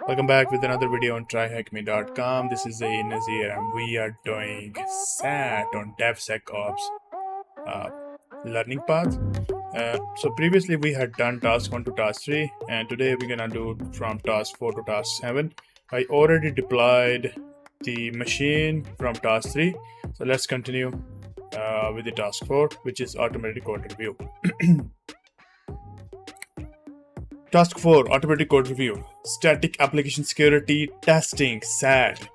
Welcome back with another video on tryhackme.com. This is Zain Nazir and we are doing SAT on DevSecOps uh, learning path. So previously we had done task 1 to task 3 and today we're gonna do from task 4 to task 7. I already deployed the machine from task 3. So let's continue with the task 4, which is automated code review. Task 4, Automatic Code Review. Static Application Security Testing, SAT.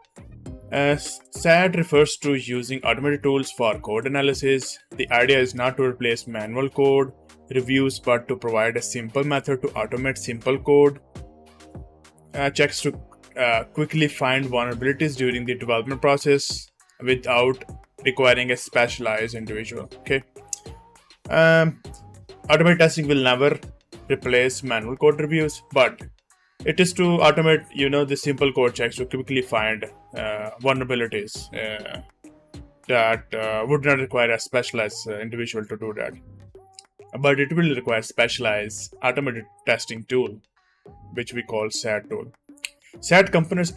SAT refers to using automated tools for code analysis. The idea is not to replace manual code reviews, but to provide a simple method to automate simple code checks to quickly find vulnerabilities during the development process without requiring a specialized individual. Okay. Automated testing will never replace manual code reviews, but it is to automate, the simple code checks to quickly find vulnerabilities that would not require a specialized individual to do that. But it will require specialized automated testing tool, which we call SAT tool. SAT complements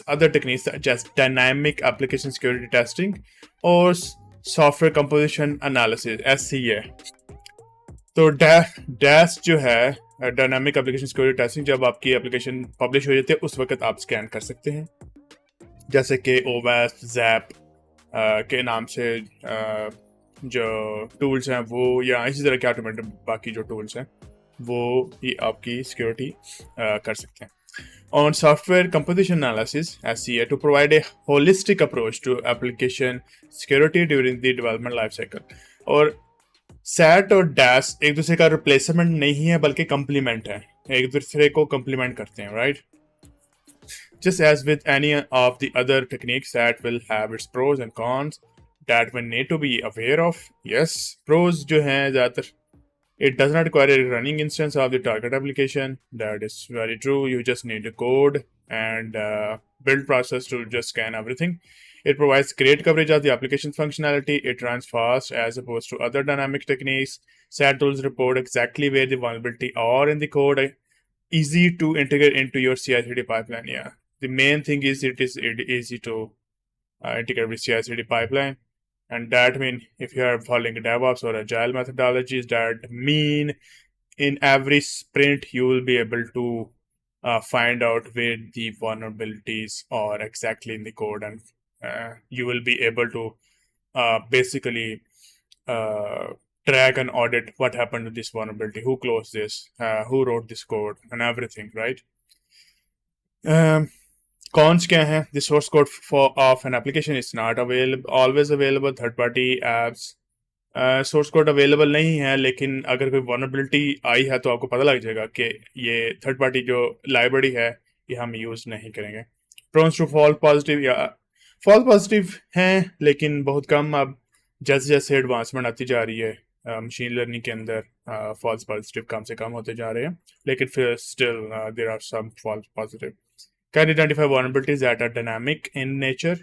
other techniques such as dynamic application security testing or software composition analysis (SCA). तो dash जो है dynamic application security testing, जब आपकी application publish हो जाती है उस वक्त आप स्कैन कर सकते हैं, जैसे कि OWASP, ZAP के नाम से जो टूल्स हैं वो, या इसी तरह के ऑटोमेटेड बाकी जो टूल्स हैं वो ही आपकी सिक्योरिटी कर सकते हैं. On software composition analysis (SCA) to provide a holistic approach to application security during the development lifecycle. और SAT और DAS एक दूसरे का रिप्लेसमेंट नहीं है बल्कि कंप्लीमेंट है, एक दूसरे को कंप्लीमेंट करते हैं, right? Just as with any of the other techniques, SAT will have its pros and cons that we need to be aware of. Yes, pros जो हैं ज़्यादातर, it does not require a running instance of the target application. That is very true. You just need a code and build process to just scan everything. It provides great coverage of the application functionality. It runs fast as opposed to other dynamic techniques. SAT tools report exactly where the vulnerability are in the code. Easy to integrate into your CI/CD pipeline. Yeah, the main thing is it is easy to integrate with CI/CD pipeline. And that means if you are following DevOps or Agile methodologies, that mean in every sprint you will be able to find out where the vulnerabilities are exactly in the code, and you will be able to basically track and audit what happened to this vulnerability, who closed this, who wrote this code, and everything, right? Cons क्या हैं? The source code of an application is not always available. Third party apps source code available नहीं है, लेकिन अगर कोई vulnerability आई है तो आपको पता लग जाएगा कि ये third party जो library है ये हम यूज नहीं करेंगे. Prone to false positive, या false positive हैं लेकिन बहुत कम. अब जैसे जैसे एडवांसमेंट आती जा रही है मशीन लर्निंग के अंदर, false positive कम से कम होते जा रहे हैं, लेकिन फिर still there are some false positive. Can identify vulnerabilities that are dynamic in nature.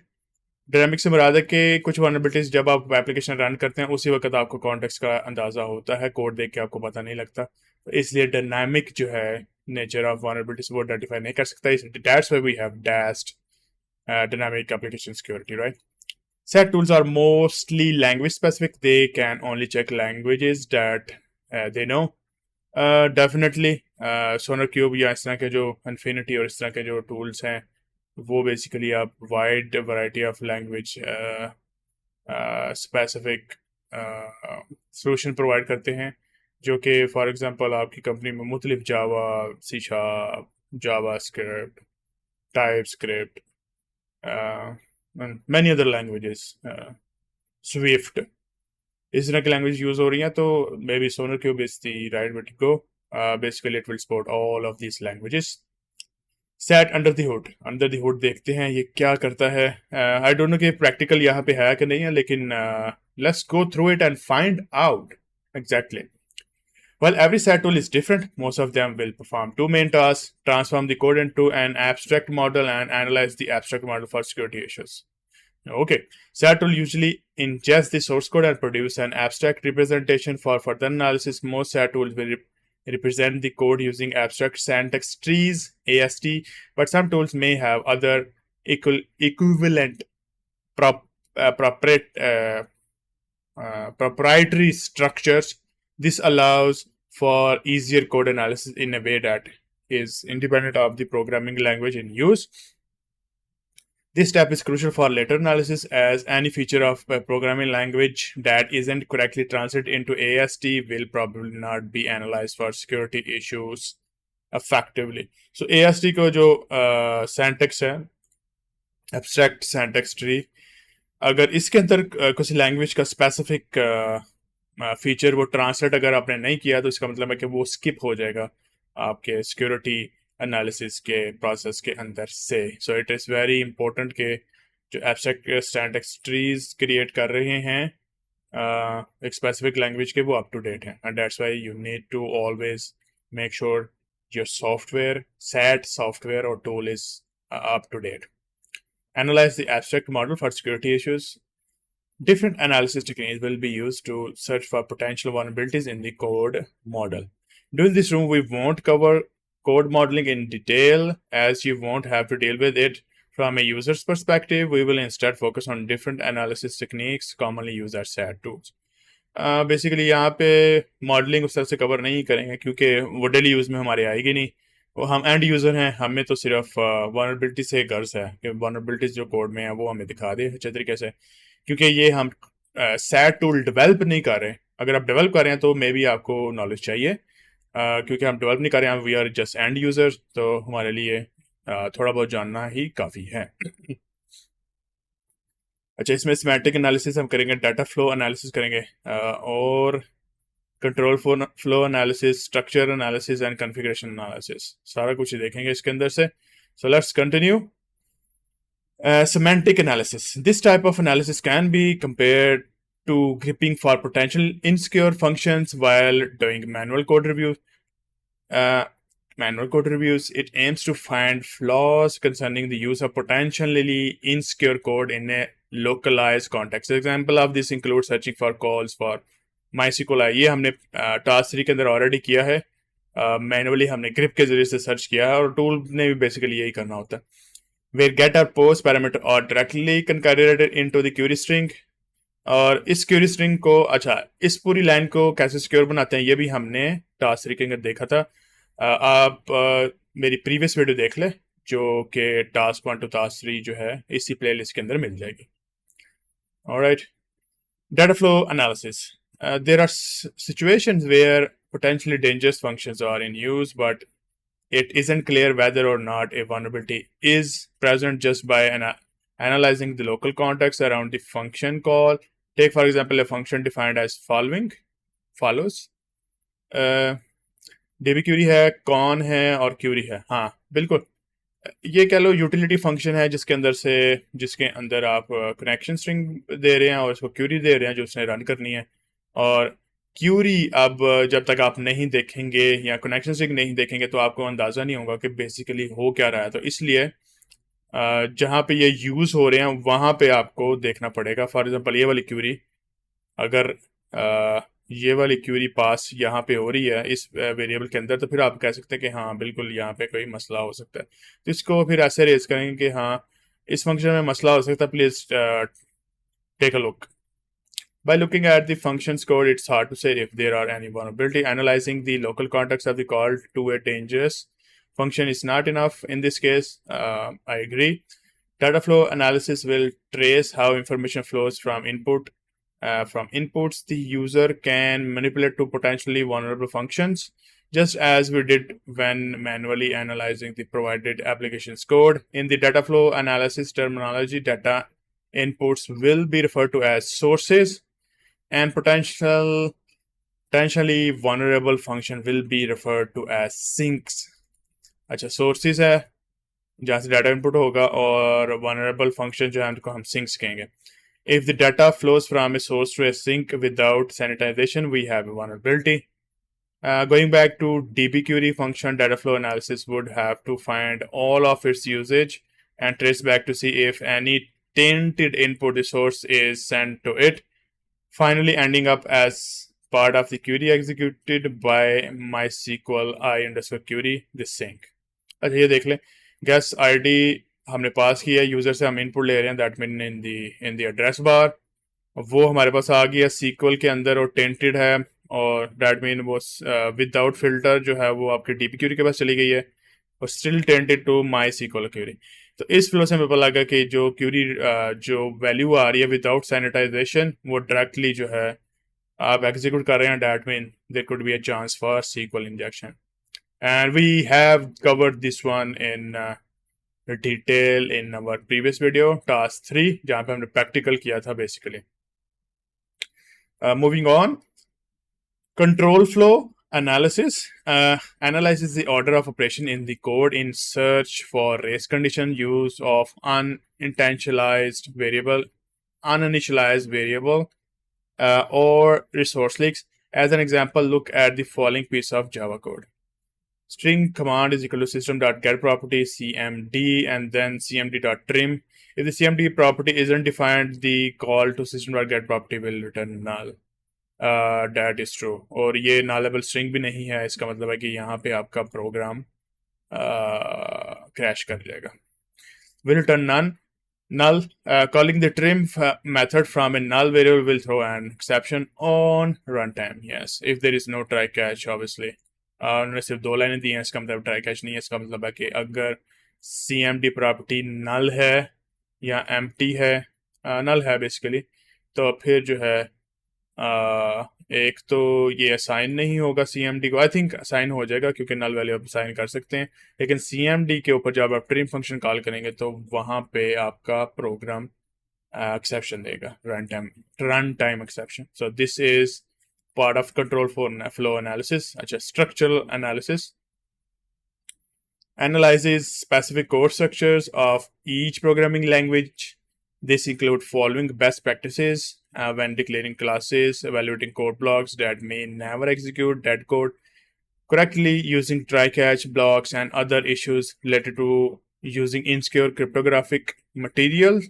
Dynamic से मुराद है कि कुछ vulnerabilities जब आप एप्लीकेशन रन करते हैं उसी वक्त आपको कॉन्टेक्स्ट का अंदाजा होता है, कोड देख के आपको पता नहीं लगता, तो इसलिए डायनामिक जो है नेचर ऑफ vulnerabilities वो आइडेंटिफाई नहीं कर सकता. That's why we have DAST, dynamic application security, right? SAT tools are mostly language specific. They can only check languages that they know. Definitely SonarQube या इस तरह के जो इन्फिनिटी और इस तरह के जो टूल्स हैं वो बेसिकली आप wide variety of language specific solution provide करते हैं, जो कि फॉर एग्जांपल आपकी कंपनी में मुख्तलिफ Java, C#, JavaScript, TypeScript, many other languages, Swift, इस तरह की लैंग्वेज यूज हो रही हैं, तो maybe SonarQube is the right way to go. Basically it will support all of these languages. SAT under the hood देखते हैं ये क्या करता है. आई डोंट नो कि प्रैक्टिकल यहाँ पे है कि नहीं है, लेकिन let's go through it and find out exactly. While every SAT tool is different, most of them will perform two main tasks: transform the code into an abstract model and analyze the abstract model for security issues. Okay, SAT tool usually ingest the source code and produce an abstract representation for further analysis. Most SAT tools will represent the code using abstract syntax trees, AST, but some tools may have other equivalent prop, proprietary structures. This allows for easier code analysis in a way that is independent of the programming language in use. This step is crucial for later analysis, as any feature of a programming language that isn't correctly translated into AST will probably not be analyzed for security issues effectively. So AST को जो syntax है, abstract syntax tree, अगर इसके अंदर कुछ language का specific feature वो translate अगर आपने नहीं किया तो इसका मतलब है कि वो स्किप हो जाएगा आपके सिक्योरिटी एनालिसिस के प्रोसेस के अंदर से. So it is very important कि जो एब्स्ट्रैक्ट स्टैटिक्स ट्रीज क्रिएट कर रहे हैं एक स्पेसिफिक लैंग्वेज के, वो अप टू डेट हैं. And that's why you need to always make sure your software, SAT software or tool is up to date. Analyze the abstract model for security issues. Different analysis techniques will be used to search for potential vulnerabilities in the code model. During this room, we won't cover code modeling in detail, as you won't have to deal with it from a user's perspective. We will instead focus on different analysis techniques commonly used as SAT tools. Basically यहाँ पे modelling उस तरह से cover नहीं करेंगे क्योंकि वो daily use में हमारे आएगी नहीं. वो हम एंड यूज़र हैं, हमें तो सिर्फ वनरेबिलिटी से गर्ज है कि वनरेबिलिटीज जो कोड में है वो हमें दिखा दे अच्छे तरीके से, क्योंकि ये हम SAT टूल डेवलप नहीं कर रहे. अगर आप डेवलप कर रहे हैं तो मे बी आपको नॉलेज चाहिए, क्योंकि हम डेवलप नहीं कर रहे हैं, we are just end users, तो हमारे लिए थोड़ा बहुत जानना ही काफ़ी है. अच्छा, इसमें सिमेंटिक एनालिसिस हम करेंगे, डाटा फ्लो एनालिसिस करेंगे, और control flow analysis, structure analysis and configuration analysis, सारा कुछ देखेंगे इसके अंदर से. So let's continue. Semantic analysis. This type of analysis can be compared to gripping for potential insecure functions while doing manual code reviews. It aims to find flaws concerning the use of potentially insecure code in a localized context. Example of this includes searching for calls for MySQL. ये हमने task 3 के अंदर already किया है. Manually हमने grip के जरिए से सर्च किया है, और टूल ने भी बेसिकली यही करना होता है. where get or post parameter are directly concatenated into the query string. और इस query string को, अच्छा, इस पूरी लाइन को कैसे सिक्योर बनाते हैं ये भी हमने टास्क 3 के अंदर देखा था. आप मेरी प्रीवियस वीडियो देख ले, जो कि टास्क 1 to टास्क 3 जो है इसी प्लेलिस्ट के अंदर मिल जाएगी. Alright, data flow analysis. There are situations where potentially dangerous functions are in use, but it isn't clear whether or not a vulnerability is present just by analyzing the local context around the function call. Take, for example, a function defined as follows. dbQuery है, कौन है और query है. हाँ बिल्कुल, ये कह लो utility function है जिसके अंदर आप कनेक्शन स्ट्रिंग दे रहे हैं और उसको क्यूरी दे रहे हैं जो उसने रन करनी है. और क्यूरी अब जब तक आप नहीं देखेंगे या कनेक्शन स्ट्रिंग नहीं देखेंगे तो आपको अंदाज़ा नहीं होगा कि बेसिकली हो क्या रहा है. तो इसलिए जहाँ पे ये यूज़ हो रहे हैं वहाँ पे आपको देखना पड़ेगा. फॉर एग्जांपल, ये वाली क्यूरी, अगर ये वाली क्यूरी पास यहाँ पे हो रही है इस वेरिएबल के अंदर, तो फिर आप कह सकते हैं कि हाँ बिल्कुल यहाँ पे कोई मसला हो सकता है. तो इसको फिर ऐसे रेज करेंगे कि हाँ इस फंक्शन में मसला हो सकता है, please take a look. By looking at the function's code, it's hard to say if there are any vulnerability. Analyzing the local context of the call to a dangerous function is not enough in this case. I agree. Data flow analysis will trace how information flows from input. From inputs, the user can manipulate to potentially vulnerable functions, just as we did when manually analyzing the provided application's code. In the data flow analysis terminology, data inputs will be referred to as sources, and potentially vulnerable function will be referred to as sinks. अच्छा, sources है जहाँ से data input होगा, और vulnerable function जो है उनको हम sinks कहेंगे. If the data flows from a source to a sink without sanitization, we have a vulnerability. Going back to dbQuery function, data flow analysis would have to find all of its usage and trace back to see if any tainted input the source is sent to it, finally ending up as part of the query executed by MySQL I_query this sync. अच्छा ये देख लें, guest ID हमने पास किया है, user से हम input ले रहे हैं, that mean in the address bar वो हमारे पास आ गया SQL के अंदर और टेंटेड है, और दैट मीन वो विदाउट फिल्टर जो है वो आपके DB क्यूरी के पास चली गई है और still tainted to MySQL query. तो इस फ्लो से हमें पता लगा कि जो क्यूरी जो वैल्यू आ रही है विदाउट सैनिटाइजेशन वो डायरेक्टली जो है आप एग्जीक्यूट कर रहे हैं, that mean there could be a chance for SQL injection. And we have covered this one in detail in our previous video task 3 जहाँ पे हमने प्रैक्टिकल किया था basically. Moving on, control flow analysis analyzes the order of operation in the code in search for race condition, use of uninitialized variable, or resource leaks. As an example, look at the following piece of Java code. String command is equal to system.get property cmd and then cmd.trim. If the cmd property isn't defined, the call to system.get property will return null. That is true. और ये nullable string भी नहीं है, इसका मतलब है कि यहाँ पे आपका प्रोग्राम क्रैश कर जाएगा. Will return null. Calling the trim method from a null variable will throw an exception on runtime. Yes, if there is no try catch, obviously. उन्होंने सिर्फ 2 लाइनें दी हैं, इसका मतलब ट्राई कैच नहीं है. इसका मतलब है कि अगर CMD प्रॉपर्टी नल है या एम्प्टी है, नल है बेसिकली, तो फिर जो है एक तो ये असाइन नहीं होगा CMD को. आई थिंक असाइन हो जाएगा क्योंकि नल वैल्यू आप असाइन कर सकते हैं, लेकिन CMD के ऊपर जब आप ट्रिम फंक्शन कॉल करेंगे तो वहाँ पे आपका प्रोग्राम एक्सेप्शन देगा, run time exception. So this is part of control flow analysis. Achha, structural analysis analyzes specific code structures of each programming language. This include following best practices when declaring classes, evaluating code blocks that may never execute that code correctly, using try-catch blocks, and other issues related to using insecure cryptographic material,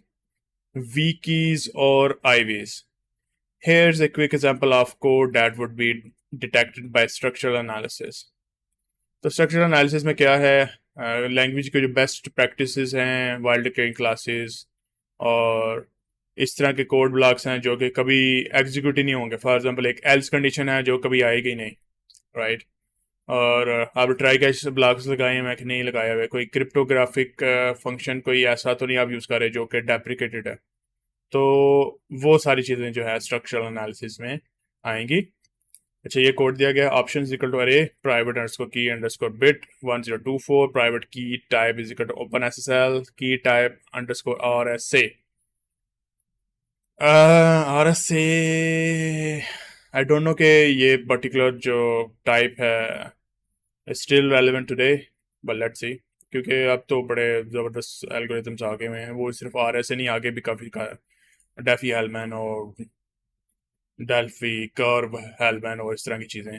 weak keys, or IVs. Here's a quick example of code that would be detected by structural analysis. तो structural analysis में क्या है, language के जो best practices हैं while declaring classes और इस तरह के कोड ब्लॉक्स हैं जो कि कभी एग्जीक्यूट ही नहीं होंगे. फॉर एग्जांपल एक एल्स कंडीशन है जो कभी आएगी नहीं, राइट. और आप ट्राई कैच ब्लॉक्स लगाए हैं, मैं नहीं लगाया हुआ. कोई क्रिप्टोग्राफिक फंक्शन कोई ऐसा तो नहीं आप यूज़ कर रहे जो कि डेप्रिकेटेड है. तो वो सारी चीज़ें जो है स्ट्रक्चरल एनालिसिस में आएंगी. अच्छा, ये कोड दिया गया, option equal to array private underscore key underscore bit 1024, private key type is equal to open SSL, key type underscore RSA. RSA I don't know कि ये पर्टिकुलर जो टाइप है still relevant today, but let's see, क्योंकि अब तो बड़े ज़बरदस्त algorithms आ गए हैं. वो सिर्फ RSA नहीं, आगे भी काफ़ी डेफी हेलमैन और डेल्फी कर्व हेलमैन और इस तरह की चीज़ें.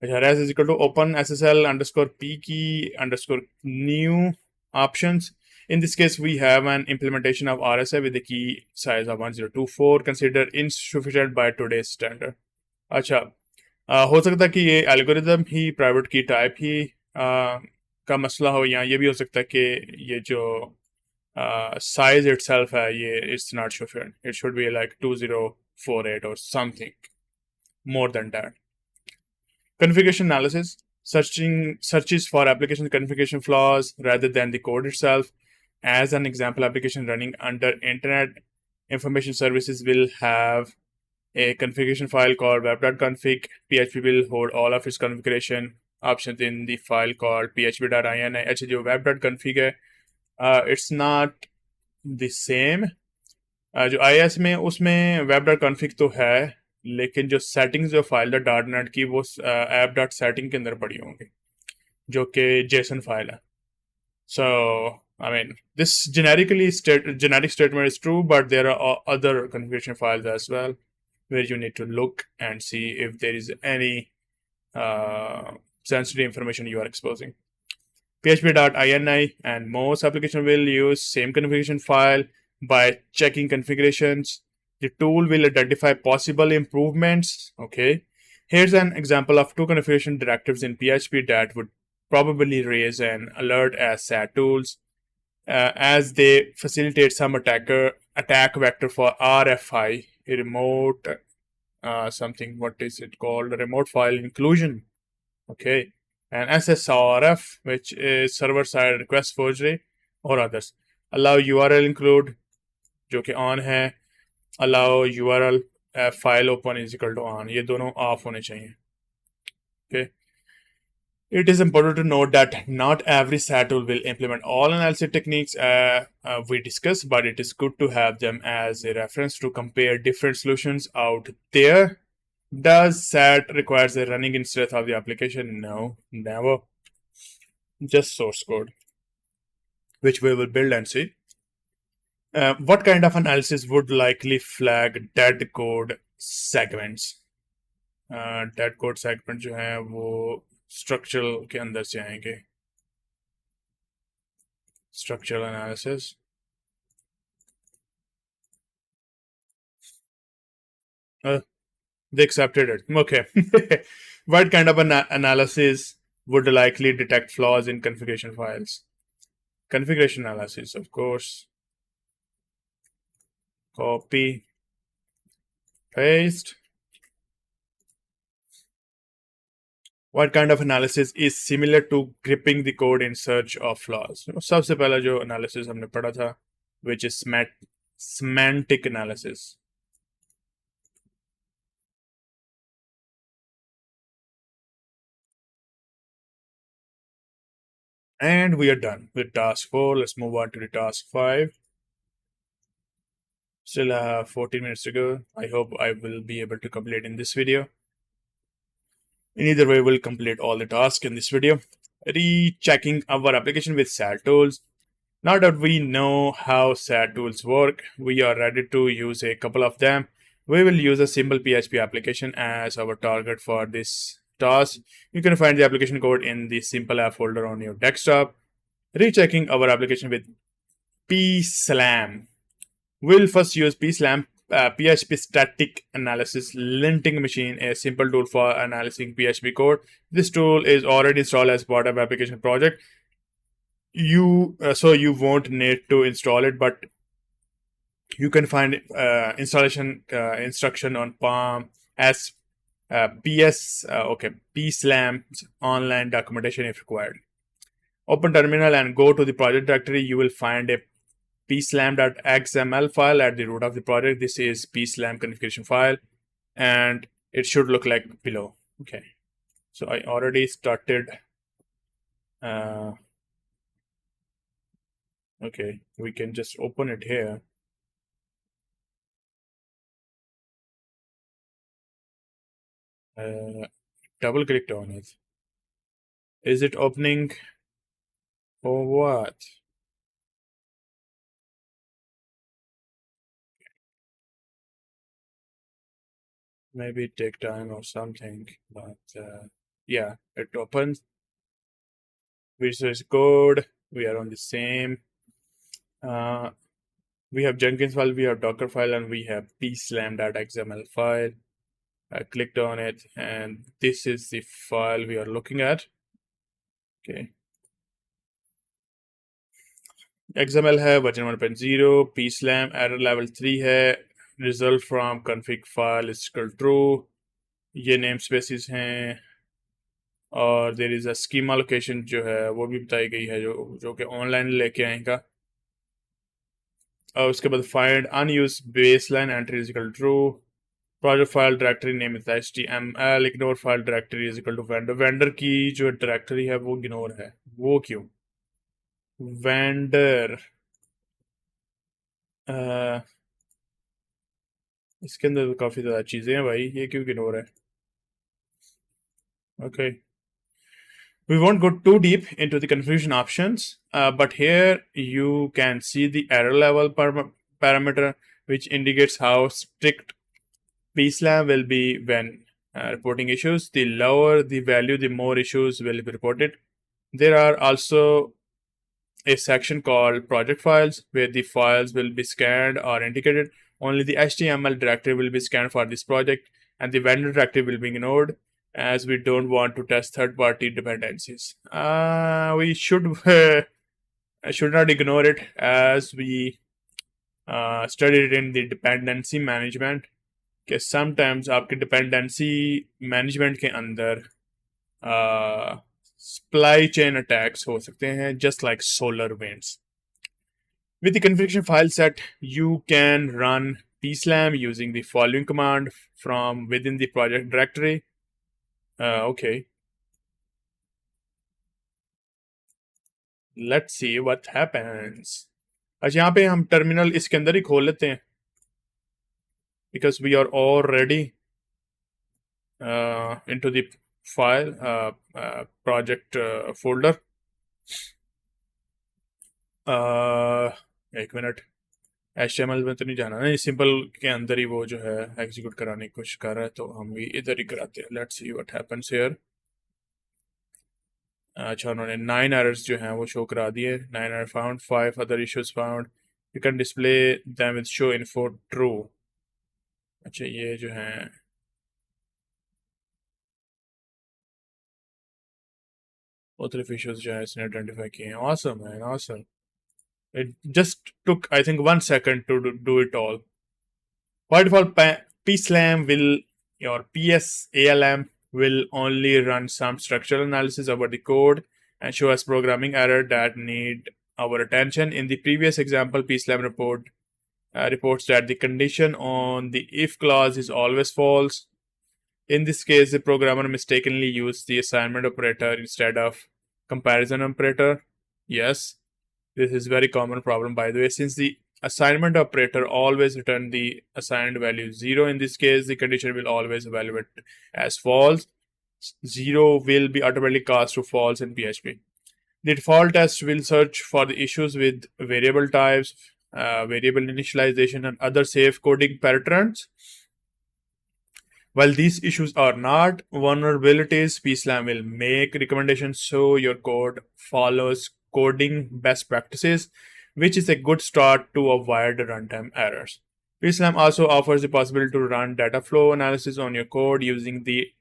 अच्छा, res is equal to open SSL underscore P key underscore new options. In this case, we have an implementation of RSA with the key size of 1024, considered insufficient by today's standard. अच्छा, हो सकता है कि ये algorithm ही private key type ही का मसला हो, या ये भी हो सकता है कि ये जो size itself है ये it's not sufficient. It should be like 2048 or something more than that. Configuration analysis searches for application configuration flaws rather than the code itself. As an example, application running under Internet Information Services will have a configuration file called web.config. PHP will hold all of its configuration options in the file called php.ini. अच्छा, जो web.config है, it's not the same. जो IIS में उसमें web.config तो है, लेकिन जो सेटिंग्स जो फाइल है .NET की वो app.setting के अंदर पड़ी होंगी जो कि JSON फाइल है. So I mean, this generic statement is true, but there are other configuration files as well where you need to look and see if there is any sensitive information you are exposing. php.ini and most applications will use same configuration file. By checking configurations, the tool will identify possible improvements, okay, Here's an example of two configuration directives in PHP that would probably raise an alert as SAT tools, as they facilitate some attack vector for RFI, a remote something. What is it called? Remote file inclusion. Okay, and SSRF, which is server side request forgery, or others. Allow URL include, जो कि on है. Allow URL file open is equal to on. ये दोनों off होने चाहिए. Okay. It is important to note that not every SAT tool will implement all analysis techniques we discussed, but it is good to have them as a reference to compare different solutions out there. Does SAT requires a running instance of the application? No, never. Just source code, which we will build and see. What kind of analysis would likely flag dead code segments? Dead code segment जो है वो structural के अंदर से आएंगे. Structural analysis. They accepted it. Okay. What kind of analysis would likely detect flaws in configuration files? Configuration analysis, of course. Copy, paste. What kind of analysis is similar to gripping the code in search of flaws? सबसे पहला जो analysis हमने पढ़ा था, which is semantic analysis. And we are done with task 4. Let's move on to the task 5. Still have 14 minutes to go. I hope I will be able to complete in this video. In either way, we'll complete all the tasks in this video. Rechecking our application with SAT tools. Now that we know how SAT tools work, we are ready to use a couple of them. We will use a simple PHP application as our target for this task. You can find the application code in the simple app folder on your desktop. Rechecking our application with pslam. We'll first use pslam, PHP static analysis linting machine, a simple tool for analyzing PHP code. This tool is already installed as part of application project. So you won't need to install it, but you can find installation instruction on Palm as pslam's online documentation if required. Open terminal and go to the project directory. You will find a pslam.xml file at the root of the project. This is pslam configuration file, and it should look like below. Okay, so I already started. Okay, we can just open it here. Double clicked on it. Is it opening or what? Maybe it take time or something, but yeah, it opens. Visual Code, we are on the same. We have Jenkins file, we have Docker file, and we have pslam.xml file. I clicked on it, and this is the file we are looking at. Okay. XML है version 1.0, pslam error level 3 है, result from config file is equal true. ये namespaces हैं, और there is a schema location जो है वो भी बताई गई है जो कि ऑनलाइन लेके आएगा. और उसके बाद find unused baseline entry is equal to true. Project file directory name is html. Ignore file directory is equal to vendor. Vendor की जो directory है वो ignore है. वो क्यों? Vendor. इसके अंदर काफी ज़्यादा चीज़ें हैं भाई. ये क्यों ignore है? Okay. We won't go too deep into the configuration options, but here you can see the error level parameter, which indicates how strict pslam will be when reporting issues. The lower the value, the more issues will be reported. There are also a section called project files, where the files will be scanned or indicated. Only the HTML directory will be scanned for this project, and the vendor directory will be ignored. as we don't want to test third-party dependencies. We should should not ignore it, as we studied in the dependency management कि sometimes आपके dependency management के अंदर supply chain attacks हो सकते हैं, just like solar winds. With the configuration file set, you can run pslam using the following command from within the project directory. Okay. Let's see what happens. अच्छा, यहाँ पे हम terminal इसके अंदर ही खोल लेते हैं because we are already into the file project folder. एक मिनट, HTML में तो नहीं जाना, नहीं, सिंपल के अंदर ही वो जो है एग्जीक्यूट कराने की कोशिश कर रहा है, तो हम भी इधर ही कराते हैं. Let's see what happens here. अच्छा, उन्होंने 9 एरर्स जो हैं वो शो करा दिए. 9 error found, 5 other issues found. You can display them with show info true. अच्छा, ये जो है मुख्तलिफ इश्यूज जो है इसने आइडेंटिफाई किए हैं. ऑसम है, awesome. It just took, I think, 1 second to do it all. By default, pslam will, or psalm will only run some structural analysis about the code and show us programming error that need our attention. In the previous example, pslam reports that the condition on the if clause is always false. In this case, the programmer mistakenly used the assignment operator instead of comparison operator. Yes, this is very common problem, by the way, since the assignment operator always return the assigned value 0. In this case, the condition will always evaluate as false. 0 will be automatically cast to false in PHP. The default test will search for the issues with variable types, variable initialization, and other safe coding patterns. While these issues are not vulnerabilities, pslam will make recommendations so your code follows coding best practices, which is a good start to avoid runtime errors. pslam also offers the possibility to run data flow analysis on your code using the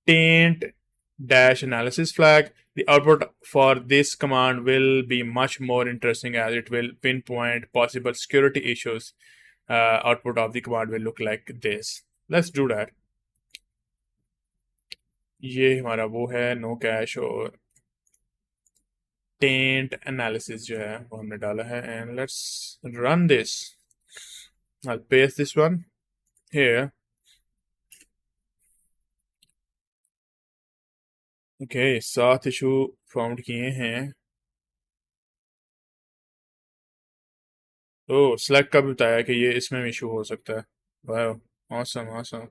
taint-analysis flag. The output for this command will be much more interesting as it will pinpoint possible security issues. Output of the command will look like this. Let's do that. ये हमारा वो है no cash और tent analysis जो है वो हमने डाला है. And let's run this. I'll paste this one here. Okay, 7 issue found किए हैं. तो सिलेक्ट का भी बताया कि ये इसमें भी इशू हो सकता है. वाह, ऑसम ऑसम.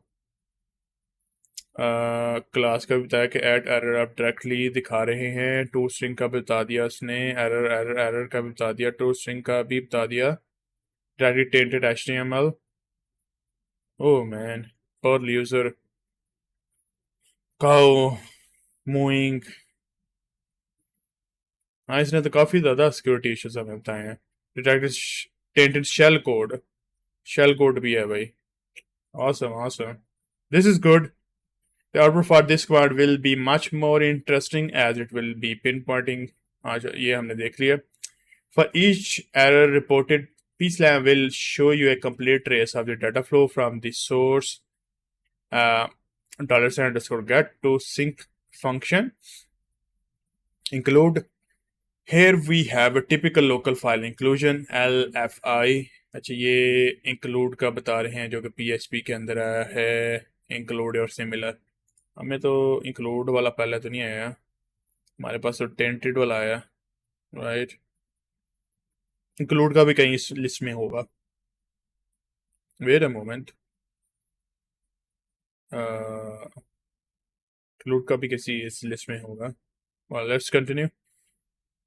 क्लास का भी बताया कि ऐड एरर आप डायरेक्टली दिखा रहे हैं. टू स्ट्रिंग का भी बता दिया उसने. एरर एरर एरर का भी बता दिया. टू स्ट्रिंग का भी बता दिया. Directly tainted HTML. Oh man, Perl user, cow, mooing. हाँ, इसने तो काफ़ी ज़्यादा सिक्योरिटी इश्यूज हमें बताए हैं. डिटेक्टेड टेंटेड शेल कोड भी है भाई. Awesome, awesome. This is good. The output for this command will be much more interesting as it will be pinpointing. अच्छा, ये हमने देख लिया. For each error reported, pslam will show you a complete trace of the data flow from the source $_get to sync function. Include. Here we have a typical local file inclusion LFI. अच्छा, ये include का बता रहे हैं जो कि PHP के अंदर आया है. include और similar. हमें तो include वाला पहले तो नहीं आया, हमारे पास तो tented वाला आया, right? include का भी कहीं इस लिस्ट में होगा. Wait a moment. include का भी किसी इस लिस्ट में होगा. Well, let's continue.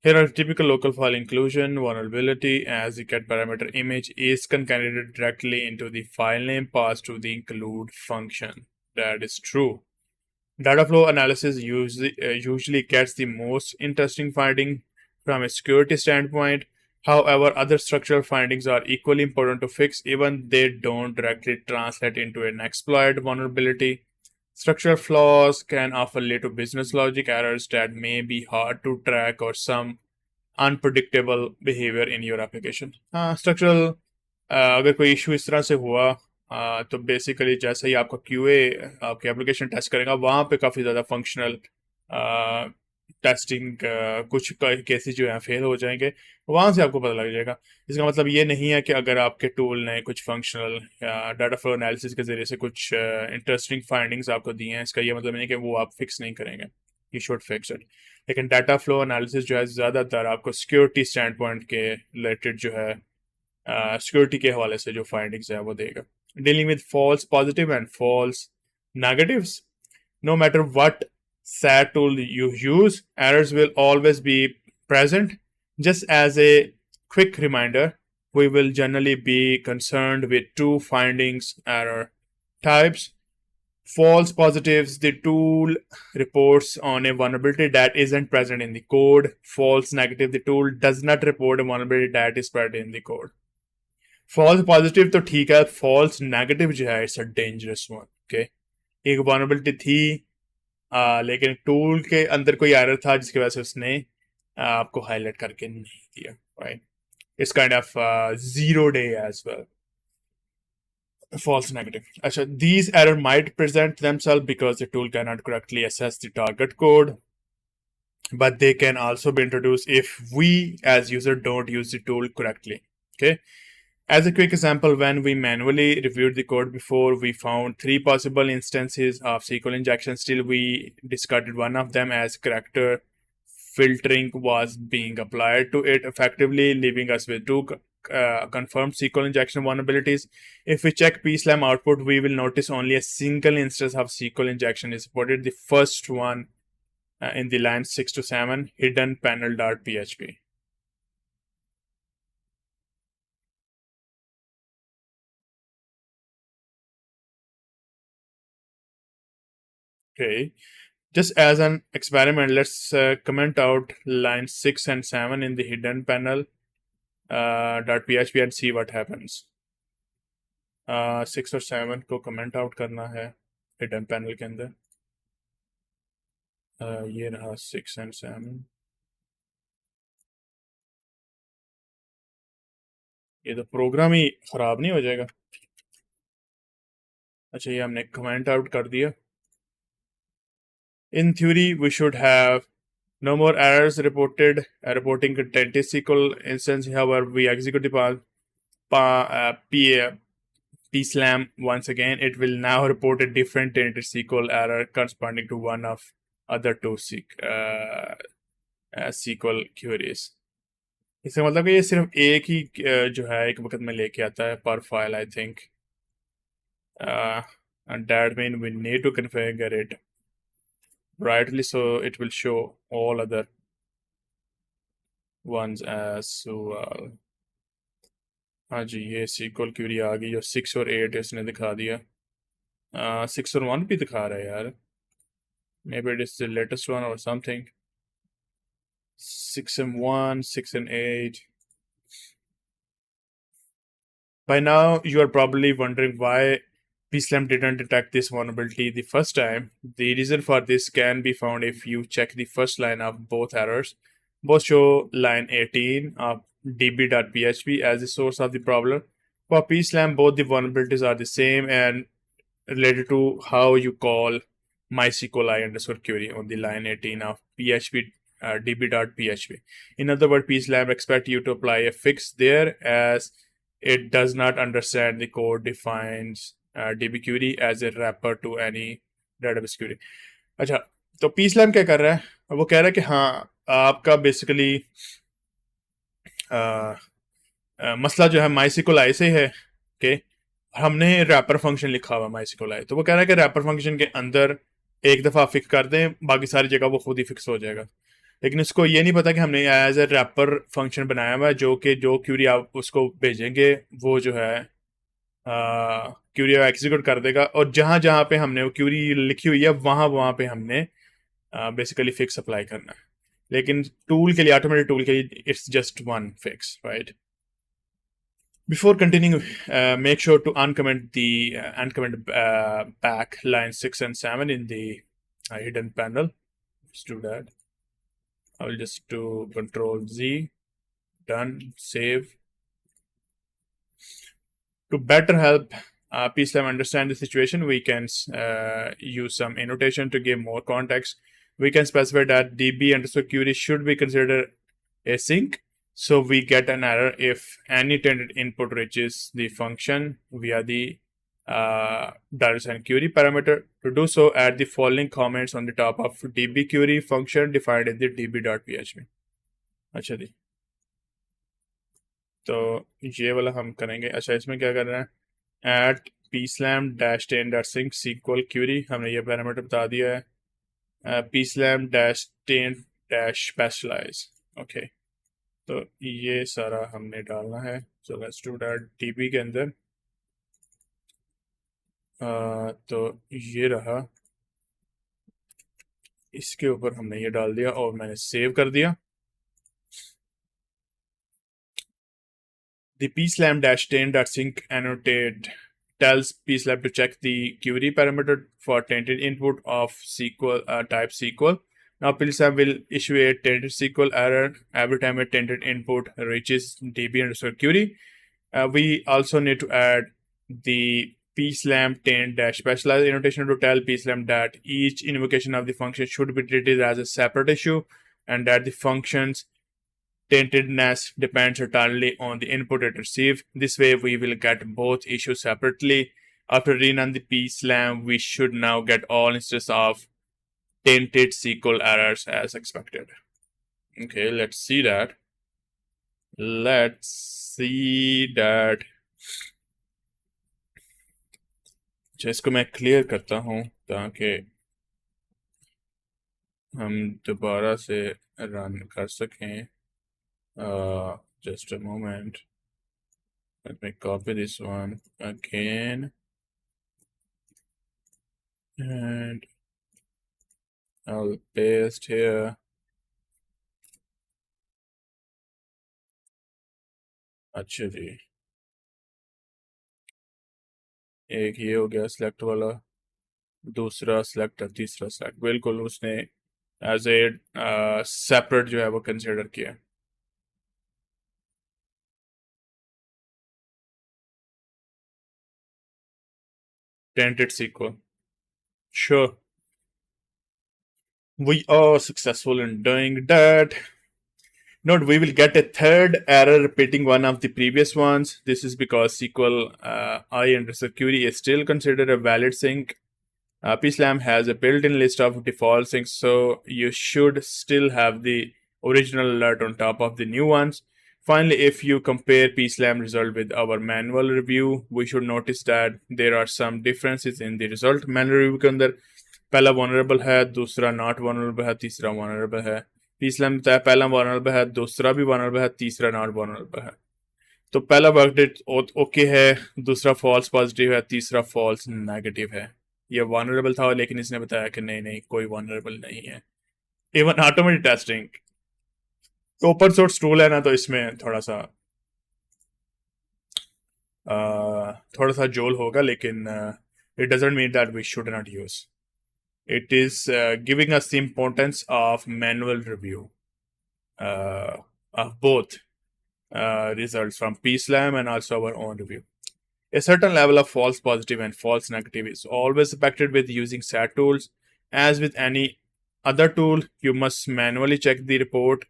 Here are typical local file inclusion vulnerability, as the get parameter image is concatenated directly into the file name passed to the include function. That is true. Data flow analysis usually gets the most interesting finding from a security standpoint. However, other structural findings are equally important to fix, even they don't directly translate into an exploit vulnerability. Structural flaws can often lead to business logic errors that may be hard to track or some unpredictable behavior in your application. Structural अगर कोई issue इस तरह से हुआ तो basically जैसे ही आपका QA आपकी एप्लीकेशन टेस्ट करेगा वहाँ पे काफ़ी ज़्यादा फंक्शनल टेस्टिंग कुछ केसेस जो हैं फेल हो जाएंगे, वहाँ से आपको पता लग जाएगा। इसका मतलब ये नहीं है कि अगर आपके टूल ने कुछ फंक्शनल या डाटा फ्लो एनालिसिस के ज़रिए से कुछ इंटरेस्टिंग फाइंडिंग्स आपको दी हैं, इसका ये मतलब नहीं कि वो आप फिक्स नहीं करेंगे, यू शुड फिक्स इट। लेकिन डाटा फ्लो एनालिसिस जो है ज़्यादातर आपको सिक्योरिटी स्टैंड पॉइंट के रिलेटेड जो है सिक्योरिटी के हवाले से जो फाइंडिंग्स है वो देगा। Dealing with false positive and false negatives. No matter what SAT tool you use, errors will always be present. Just as a quick reminder, we will generally be concerned with two findings error types. False positives, the tool reports on a vulnerability that isn't present in the code. False negative, the tool does not report a vulnerability that is present in the code. False positive तो ठीक है, false negative जो है it's a dangerous one. Okay, एक vulnerability थी लेकिन tool के अंदर कोई एरर था जिसकी वजह से उसने आपको हाईलाइट करके नहीं दिया, right? It's kind of 0 day as well. False negative. अच्छा, these error might present themselves because the tool cannot correctly assess the target code, but they can also be introduced if we as user don't use the tool correctly. Okay, as a quick example, when we manually reviewed the code before, we found 3 possible instances of SQL injection. Still, we discarded one of them as character filtering was being applied to it effectively, leaving us with 2 confirmed SQL injection vulnerabilities. If we check pslam output, we will notice only a single instance of SQL injection is supported. The first one in the line 6 to 7, hidden panel.php. Okay, just as an experiment, let's comment out lines 6 and 7 in the hidden panel .php and see what happens. 6 और 7 को comment out करना है hidden panel के अंदर। ये रहा 6 and 7। ये तो प्रोग्राम ही खराब नहीं हो जाएगा? अच्छा, ये हमने कमेंट आउट कर दिया। In theory, we should have no more errors reported, reporting content is SQL instance. However, we execute the pslam once again. It will now report a different tainted SQL error corresponding to one of other 2 SQL queries. इसका मतलब कि ये सिर्फ एक ही जो है एक वक्त में लेके आता है पर file, I think, and that means we need to configure it rightly so it will show all other ones as well. हाँ जी, ये SQL क्वेरी आ गई और 6 और 8 इसने दिखा दिया। 6 और 1 भी दिखा रहा है यार, maybe it is the latest one or something. 6 and 1, 6 and 8. By now, you are probably wondering why pslam didn't detect this vulnerability the first time. The reason for this can be found if you check the first line of both errors. Both show line 18 of db.php as the source of the problem. For pslam, both the vulnerabilities are the same and related to how you call MySQLi underscore query on the line 18 of php db.php. In other words, pslam expect you to apply a fix there as it does not understand the code defines dbQuery as a wrapper to any database query. अच्छा, तो pslam क्या कर रहा है? वो कह रहा है कि हाँ, आपका बेसिकली मसला जो है MySQLi से है कि हमने रैपर फंक्शन लिखा हुआ MySQLi, तो वो कह रहा है कि रैपर फंक्शन के अंदर एक दफ़ा फिक्स कर दें, बाकी सारी जगह वो खुद ही फिक्स हो जाएगा। लेकिन इसको ये नहीं पता कि हमने एज ए रैपर फंक्शन बनाया हुआ है जो कि जो क्यूरी आप उसको भेजेंगे वो जो है क्यूरी एग्जीक्यूट कर देगा, और जहाँ जहाँ पे हमने वो क्यूरी लिखी हुई है वहाँ वहाँ पे हमने बेसिकली फिक्स अप्लाई करना है। लेकिन टूल के लिए, ऑटोमेटेड टूल के लिए, it's just one fix, right? Before continuing, make sure to uncomment the back line 6 and 7 in the hidden panel. Let's do that. I will just do Control Z, done, save. To better help PSLAM understand the situation, we can use some annotation to give more context. We can specify that db underscore query should be considered async, so we get an error if any tainted input reaches the function via the $sign query parameter. To do so, add the following comments on the top of db query function defined in the db.php. अच्छा जी, तो ये वाला हम करेंगे। अच्छा, इसमें क्या करना है, eight pslam dash 10 dot sync SQL query, हमने ये पैरामीटर बता दिया है। pslam dash 10 dash specialize, okay, तो ये सारा हमने डालना है। So let's do that db के अंदर। तो ये रहा, इसके ऊपर हमने ये डाल दिया और मैंने सेव कर दिया। The pslam-10.sync annotate tells pslam to check the query parameter for tainted input of SQL type SQL. Now pslam will issue a tainted SQL error every time a tainted input reaches db underscore query. We also need to add the pslam taint-specialize annotation to tell pslam that each invocation of the function should be treated as a separate issue and that the function's taintedness depends entirely on the input it receives. This way, we will get both issues separately. After rerun the pslam, we should now get all instances of tainted SQL errors as expected. Okay, let's see that. अच्छा, इसको मैं clear करता हूँ ताकि हम दोबारा से run कर सकें। Just a moment. Let me copy this one again. And I'll paste here. अच्छा जी, एक ये हो गया सिलेक्ट वाला, दूसरा सिलेक्ट और तीसरा सिलेक्ट, बिल्कुल उसने एज ए सेपरेट जो है वो कंसिडर किया। Tainted SQL. Sure. We are successful in doing that. Note, we will get a third error repeating one of the previous ones. This is because SQL I underscore query is still considered a valid sync. pslam has a built-in list of default syncs, so you should still have the original alert on top of the new ones. Finally, if you compare pslam result with our manual review, we should notice that there are some differences in the result. Manual review के अंदर पहला vulnerable है, दूसरा not vulnerable है, तीसरा vulnerable है। pslam में बताया पहला vulnerable है, दूसरा भी vulnerable है, तीसरा not vulnerable है। तो पहला वर्कडेट ओके है, दूसरा फॉल्स पॉजिटिव है, तीसरा फॉल्स नेगेटिव है। ये वनरेबल था लेकिन इसने बताया कि नहीं नहीं कोई वनरेबल नहीं है। Even automatic testing open source tool है ना, तो इसमें थोड़ा सा जोल होगा, लेकिन it doesn't mean that we should not use it is giving us the importance of manual review of both results from pslam and also our own review. A certain level of false positive and false negative is always expected with using SAT tools. As with any other tool, you must manually check the report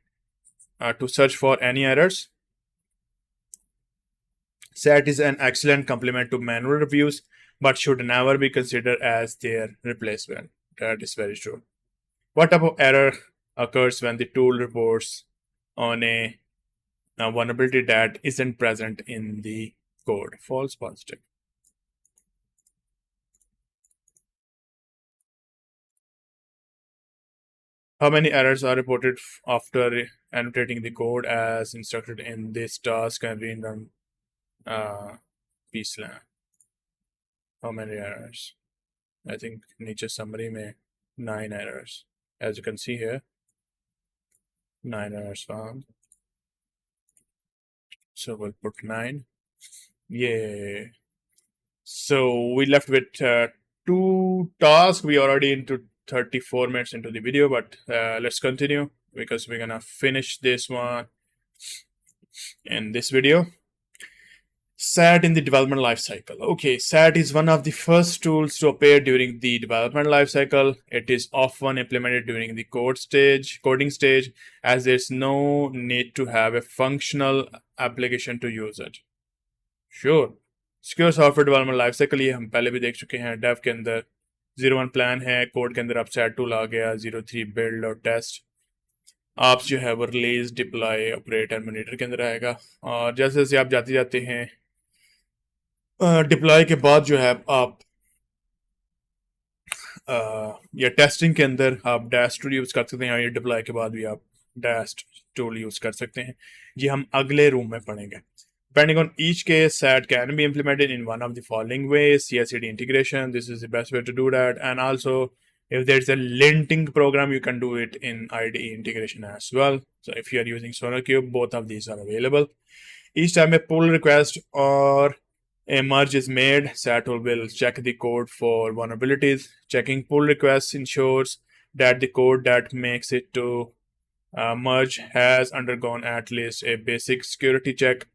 to search for any errors. SAT is an excellent complement to manual reviews, but should never be considered as their replacement. That is very true. What about error occurs when the tool reports on a vulnerability that isn't present in the code? False positive. How many errors are reported after annotating the code as instructed in this task and rerun pslam? How many errors? I think नीचे summary में 9 errors. As you can see here, 9 errors found. So we'll put 9. Yeah. So we left with two tasks. We already into 34 minutes into the video, but let's continue because we're gonna finish this one in this video. SAT in the development lifecycle. Okay, SAT is one of the first tools to appear during the development lifecycle. It is often implemented during the coding stage, as there's no need to have a functional application to use it. Sure, secure software development life cycle ये हम पहले भी देख चुके हैं Dave के अंदर 01 plan है कोड के अंदर अब सैट टूल आ गया 03 बिल्ड और टेस्ट आप जो है वो release deploy operate and monitor के अंदर आएगा और जैसे जैसे आप जाते जाते हैं डिप्लॉय के बाद जो है आप या टेस्टिंग के अंदर आप डैश टूल यूज़ कर सकते हैं या डिप्लॉय के बाद भी आप डैश टूल यूज़ कर सकते हैं ये हम अगले रूम में पढ़ेंगे. Depending on each case, SAT can be implemented in one of the following ways. CI/CD integration, this is the best way to do that. And also, if there's a linting program, you can do it in IDE integration as well. So if you are using SonarQube, both of these are available. Each time a pull request or a merge is made, SAT will check the code for vulnerabilities. Checking pull requests ensures that the code that makes it to merge has undergone at least a basic security check.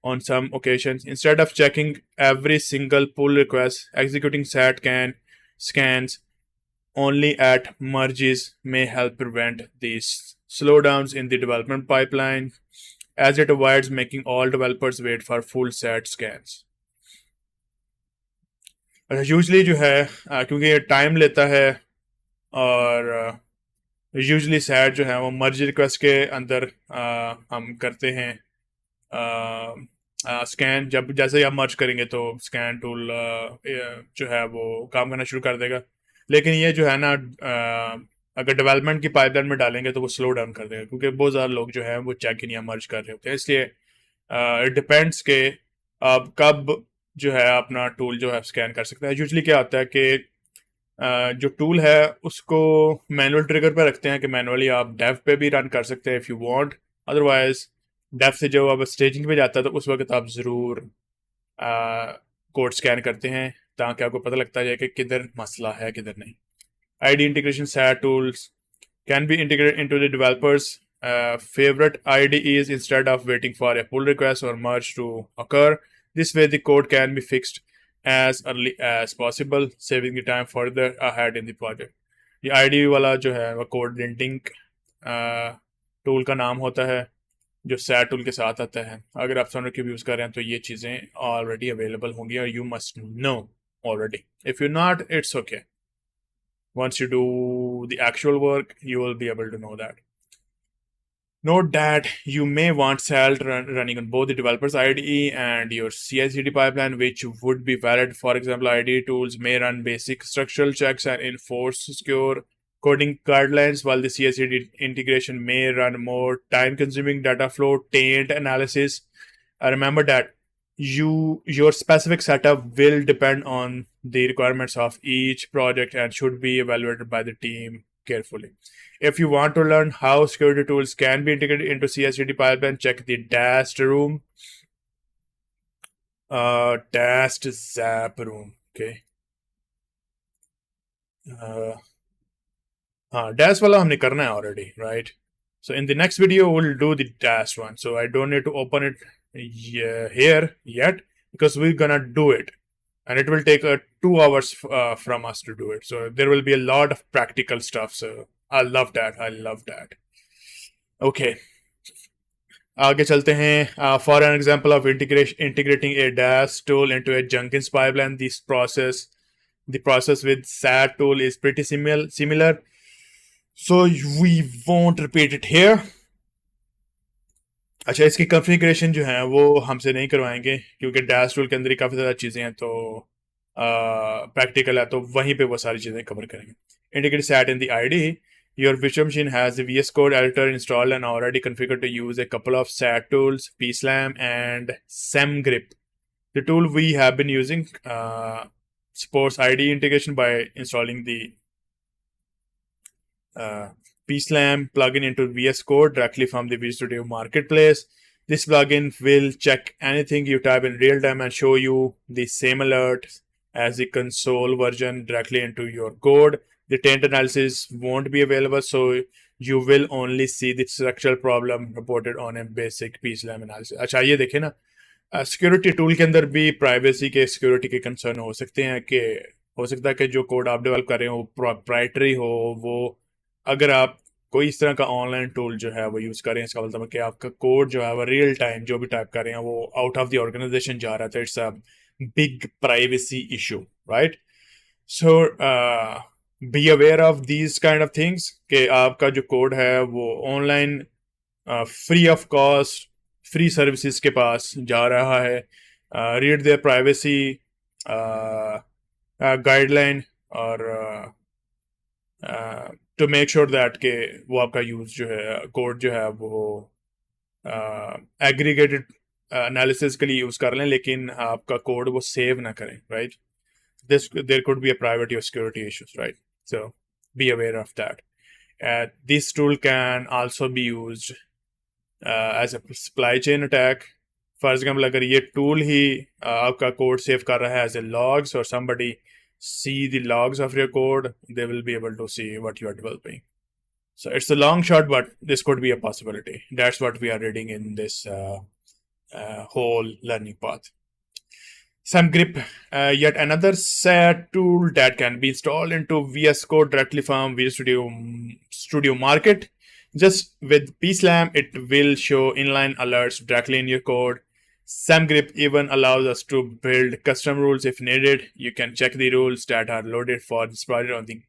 On some occasions, instead of checking every single pull request, executing SAT scans only at merges may help prevent these slowdowns in the development pipeline, as it avoids making all developers wait for full SAT scans. Usually जो है क्योंकि ये time लेता है और usually SAT जो है वो मर्ज रिक्वेस्ट के अंदर हम करते हैं स्कैन जब जैसे आप मर्ज करेंगे तो स्कैन टूल जो है वो काम करना शुरू कर देगा लेकिन ये जो है ना अगर डेवलपमेंट की पाइपलाइन में डालेंगे तो वो स्लो डाउन कर देगा क्योंकि बहुत ज़्यादा लोग जो है वो चेक इन या मर्ज कर रहे होते हैं इसलिए इट डिपेंड्स के आप कब जो है अपना टूल जो है स्कैन कर सकते हैं. यूजली क्या होता है कि जो टूल है उसको मैनुअल ट्रिगर पर रखते हैं कि मैनुअली आप डेव पे भी रन कर सकते हैं इफ़ यू वांट. अदरवाइज डेफ से जब आप स्टेजिंग पे जाता है तो उस वक्त आप ज़रूर कोड स्कैन करते हैं ताकि आपको पता लगता जाए कि किधर मसला है किधर नहीं. ID integration SAT tools can be integrated into the developer's favorite IDEs instead of waiting for a pull request or merge to occur. This way, the code can be fixed as early as possible, saving the time further ahead in the project. ये IDE वाला जो है वो code linting tool का नाम होता है जो SAT टूल के साथ आता है. अगर आप SonarQube यूज़ कर रहे हैं तो ये चीज़ें ऑलरेडी अवेलेबल होंगी और you must know already. If you not it's okay. Once you do the actual work, you will be able to know that. Note that you may want SAT running on both the developer's IDE and your CI/CD pipeline, which would be valid. For example, IDE tools may run basic structural checks and enforce secure coding guidelines, while the CI/CD integration may run more time-consuming data flow taint analysis. Remember that your specific setup will depend on the requirements of each project and should be evaluated by the team carefully. If you want to learn how security tools can be integrated into CI/CD pipeline, check the DAST room. DAST Zap room. Okay. DAST वाला हमने करना है already, right? So in the next video, we'll do the DAST one. So I don't need to open it here yet because we're gonna do it. And it will take 2 hours from us to do it. So there will be a lot of practical stuff. So I love that. Okay. आगे चलते हैं. For an example of integrating a DAST tool into a Jenkins pipeline, the process with SAT tool is pretty similar. So we won't repeat it here. अच्छा इसकी configuration जो है वो हमसे नहीं करवाएंगे क्योंकि डैश टूल के अंदर ही काफ़ी ज़्यादा चीज़ें हैं तो प्रैक्टिकल है तो वहीं पे वो सारी चीज़ें कवर करेंगे. Integrate SAT in the IDE. Your virtual machine has the VS Code editor installed and already configured to use a couple of SAT tools, pslam and semgrip. The tool we have been using supports IDE integration by installing the pslam plugin into VS Code directly from the Visual Studio Marketplace. This plugin will check anything you type in real time and show you the same alert as the console version directly into your code. The taint analysis won't be available, so you will only see the structural problem reported on a basic PSLAM analysis. अच्छा ये देखें ना, security tool के अंदर भी privacy के security के concern हो सकते हैं कि हो सकता है कि जो कोड आप डेवलप कर रहे हो वो प्रोप्राइटरी हो, वो अगर आप कोई इस तरह का ऑनलाइन टूल जो है वो यूज़ करें, इसका मतलब है कि आपका कोड जो है वो रियल टाइम जो भी टाइप कर रहे हैं वो आउट ऑफ द ऑर्गेनाइजेशन जा रहा था। It's a big privacy issue, right? So be aware of these kind of things कि आपका जो कोड है वो online free of cost free services के पास जा रहा है। रीड देयर प्राइवेसी गाइडलाइन और टू मेक श्योर दैट के वो आपका यूज जो है कोड जो है वो एग्रीगेटेड एनालिसिस के लिए यूज कर लें, लेकिन आपका कोड वो सेव ना करें, right? There could be a privacy or security issues, right? So be aware of that. This tool can also be used as a supply chain attack. For example, अगर ये tool ही आपका code save कर रहा है as a logs, or somebody see the logs of your code, they will be able to see what you are developing. So it's a long shot, but this could be a possibility. That's what we are reading in this whole learning path. SemGrip, yet another SAT tool that can be installed into VS Code directly from Visual Studio Market. Just with PSLAM, it will show inline alerts directly in your code. SemGrip even allows us to build custom rules if needed. You can check the rules that are loaded for this project on the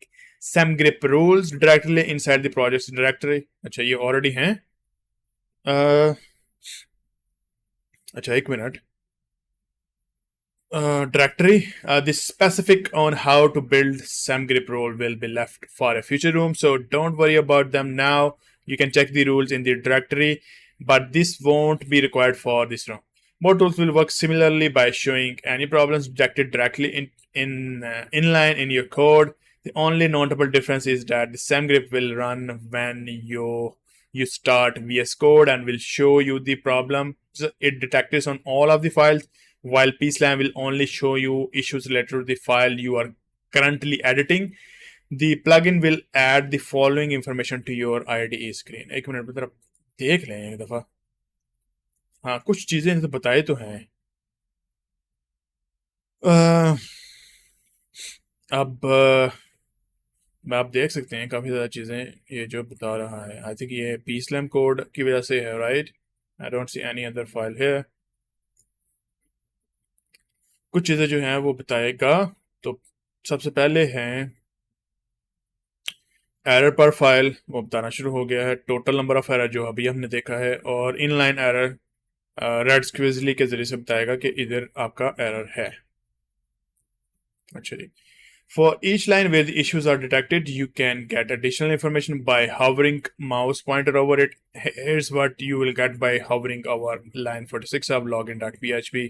SemGrip rules directly inside the projects directory. अच्छा ये already हैं? अच्छा एक minute. Directory. The specific on how to build SemGrip rule will be left for a future room, so don't worry about them now. You can check the rules in the directory, but this won't be required for this room. More tools will work similarly by showing any problems detected directly inline in your code. The only notable difference is that the SemGrip will run when you start VS Code and will show you the problem. So it detects on all of the files, while PSLAM will only show you issues related to the file you are currently editing. The plugin will add the following information to your IDE screen. एक minute में तरफ देख लें एक दफ़ा. हाँ कुछ चीज़ें तो बताए तो हैं. अब आप देख सकते हैं काफ़ी ज़्यादा चीज़ें ये जो बता रहा है. आई थिंक ये PSLAM कोड की वजह से है, right? I don't see any other file है. कुछ चीज़ें जो हैं वो बताएगा. तो सबसे पहले हैं एरर पर फाइल, वो बताना शुरू हो गया है. टोटल नंबर ऑफ एरर जो अभी हमने देखा है, और इनलाइन एरर रेड स्क्विजली के जरिए से बताएगा कि इधर आपका एरर है. अच्छा जी. For each line where the issues are detected, you can get additional information by hovering mouse pointer over it. Here's what you will get by hovering over line 46 of login.php.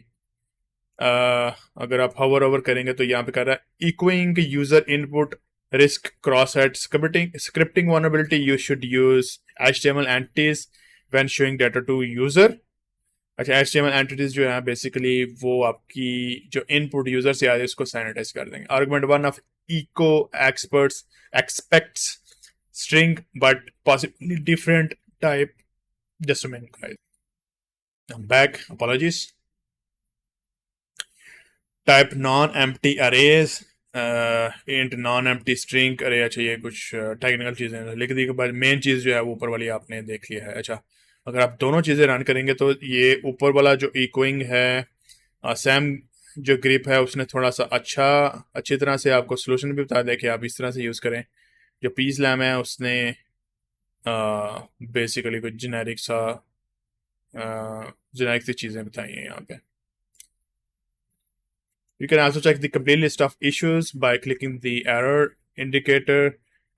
अगर आप hover over करेंगे तो यहाँ पे कर रहा है echoing user input risk cross-site scripting vulnerability. You should use HTML entities when showing data to user. अच्छा, HTML एंटिटीज जो है बेसिकली वो आपकी जो इनपुट यूजर से आ रही है उसको सैनिटाइज कर देंगे. Argument one of echo experts expects string but possibly different type. Just a minute guys, I am back. Apologies. Type non empty arrays int non empty string array. अच्छा ये कुछ technical चीज़ें लिख दी के बाद मेन चीज़ जो है वो ऊपर वाली आपने देख लिया है. अच्छा, अगर आप दोनों चीज़ें रन करेंगे तो ये ऊपर वाला जो इकोइंग है सैम जो ग्रिप है उसने थोड़ा सा अच्छी तरह से आपको सोल्यूशन भी बता दिया कि आप इस तरह से यूज़ करें. जो PSLAM है उसने बेसिकली कुछ जेनेरिक सी चीज़ें बताई हैं यहाँ पे. You can also check the complete list of issues by clicking the error indicator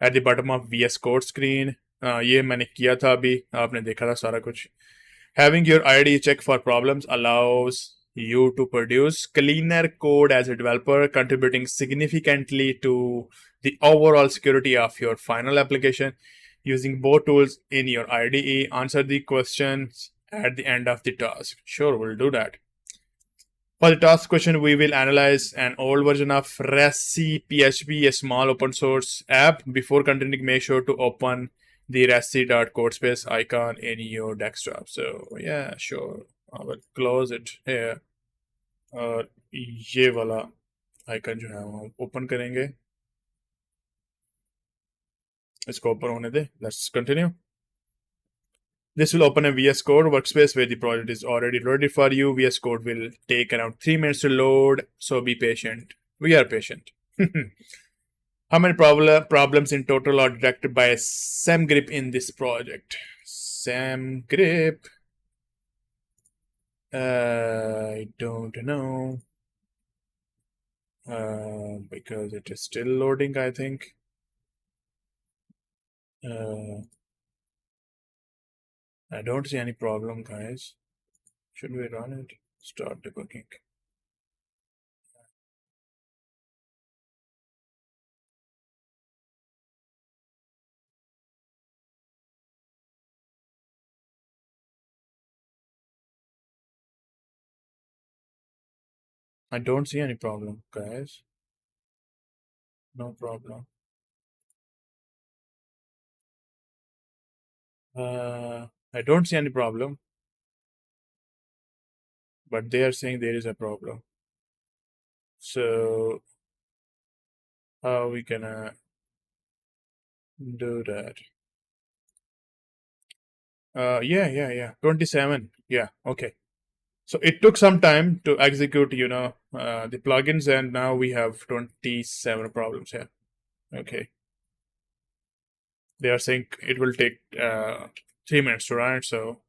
at the bottom of VS Code screen. ये मैंने किया था अभी, आपने देखा था सारा कुछ. Having your IDE check for problems allows you to produce cleaner code as a developer, contributing significantly to the overall security of your final application. Using both tools in your IDE, answer the questions at the end of the task. Sure, we'll do that. For the task question, we will analyze an old version of Ressi PHP, a small open source app. Before continuing, make sure to open the Ressi.codespace icon in your desktop. So yeah, sure. I will close it here. और ये वाला icon जो है वो open करेंगे. इसको open होने दे. Let's continue. This will open a VS Code workspace where the project is already loaded for you. VS Code will take around 3 minutes to load, so be patient. We are patient. How many problems in total are detected by SemGrip in this project? SemGrip. I don't know. Because it is still loading, I think. I don't see any problem, guys. Should we run it? Start debugging. I don't see any problem, guys. No problem. I don't see any problem, but they are saying there is a problem. So how we gonna do that? Yeah. 27. Yeah, okay. So it took some time to execute, the plugins, and now we have 27 problems here. Okay. They are saying it will take 3 minutes to run it. So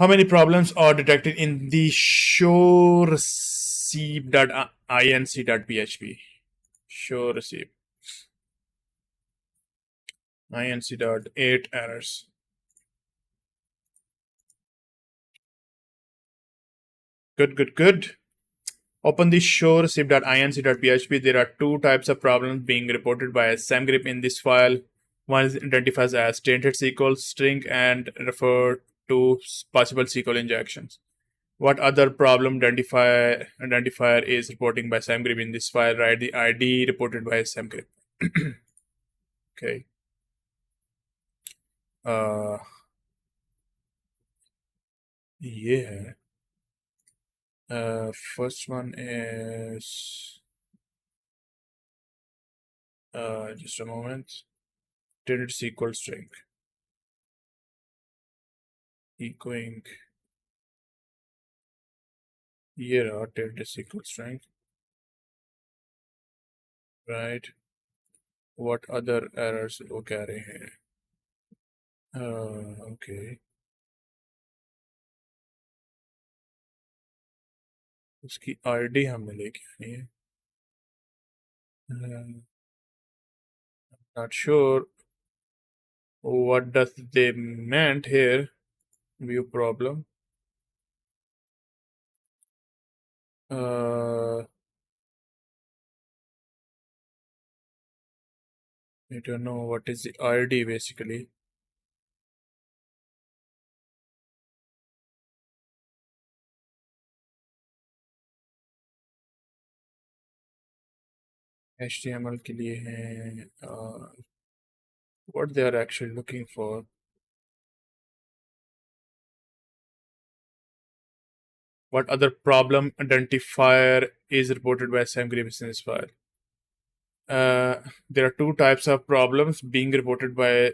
how many problems are detected in the show receive.inc.php? Show receive. inc.8 errors. Good. Open the show receive.inc.php. There are two types of problems being reported by SemGrip in this file. One is identified as tainted SQL string and refer to possible SQL injections. What other problem identifier is reporting by SemGrip in this file? Write the ID reported by SemGrip. Okay. Yeah. First one is just a moment. Tainted SQL string echoing. ये रहा tainted SQL string. Right. What other errors वो कह रहे हैं? Okay. उसकी ID हमने लेके आनी है. Not sure what does they meant here. View problem. I don't know what is the ID basically. HTML के लिए है. What they are actually looking for. What other problem identifier is reported by SemGrip in this file? There are two types of problems being reported by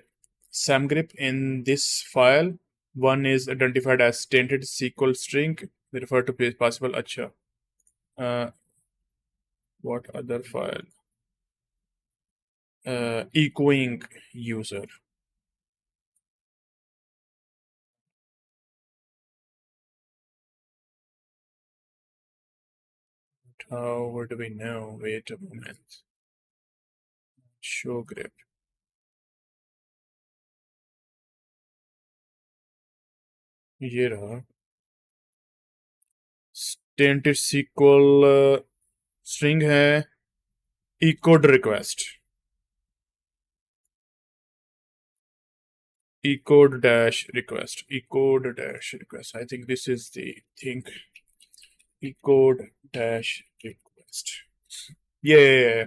SemGrip in this file. One is identified as tainted SQL string. They refer to possible. Acha. What other file? Echoing user. How do we know? Wait a moment. Show grip. ये रहा. Tainted SQL string है echoed request. Ecode dash request. Ecode dash request. I think this is the thing. Ecode dash request. Yeah.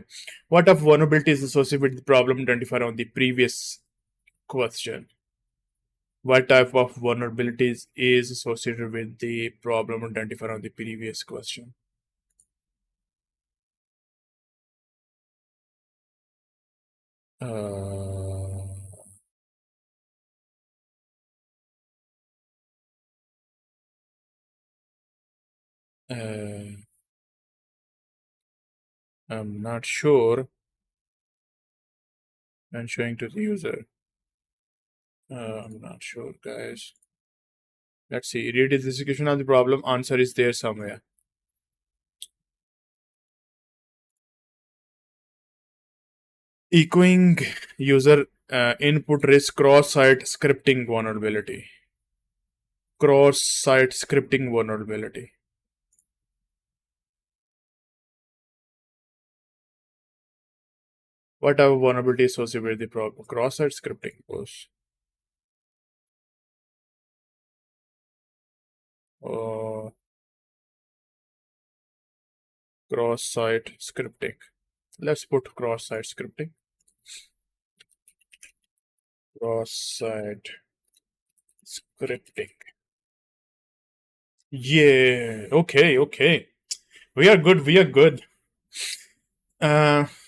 What of vulnerability is associated with the problem identified on the previous question? What type of vulnerabilities is associated with the problem identified on the previous question? Uh, uh, I'm not sure. I'm showing to the user. I'm not sure, guys. Let's see. Read the execution of the problem. Answer is there somewhere. Echoing user input risk cross-site scripting vulnerability. Cross-site scripting vulnerability. What are vulnerabilities associated with the problem? Cross-site scripting was uh, cross-site scripting. Let's put cross-site scripting. Cross-site scripting. Yeah. Okay. We are good. We are good.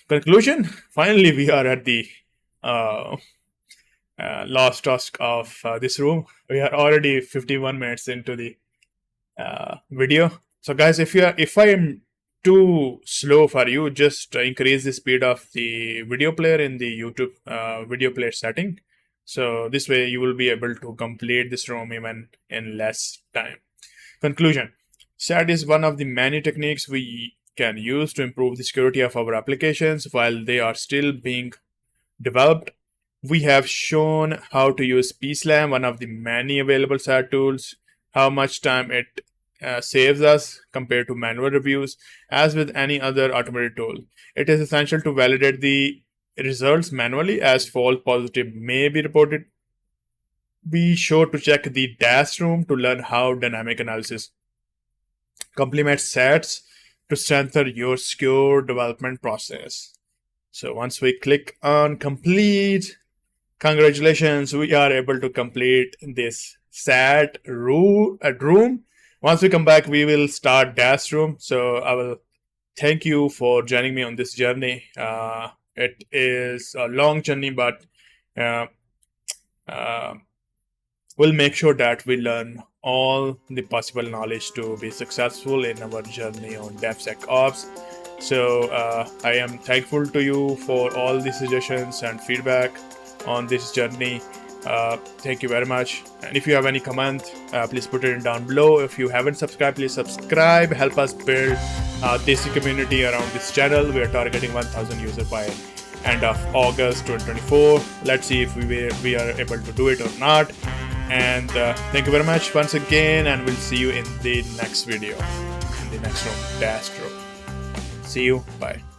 Conclusion. Finally, we are at the uh, last task of this room. We are already 51 minutes into the video. So, guys, if I am too slow for you, just increase the speed of the video player in the YouTube video player setting. So this way you will be able to complete this room even in less time. Conclusion. SAT is one of the many techniques we can use to improve the security of our applications while they are still being developed. We have shown how to use PSLAM, one of the many available SAT tools, how much time it saves us compared to manual reviews. As with any other automated tool, it is essential to validate the results manually as false positive may be reported. Be sure to check the dash room to learn how dynamic analysis complements SATs to strengthen your secure development process. So once we click on complete, congratulations, we are able to complete this SAT room. Once we come back, we will start dash room. So I will thank you for joining me on this journey. It is a long journey, but uh, uh, we'll make sure that we learn all the possible knowledge to be successful in our journey on DevSecOps. So I am thankful to you for all the suggestions and feedback on this journey. Thank you very much. And if you have any comment, please put it down below. If you haven't subscribed, please subscribe. Help us build this community around this channel. We are targeting 1,000 users by end of August 2024. Let's see if we are able to do it or not. And thank you very much once again, and we'll see you in the next video, in the next room, Dash room. See you. Bye.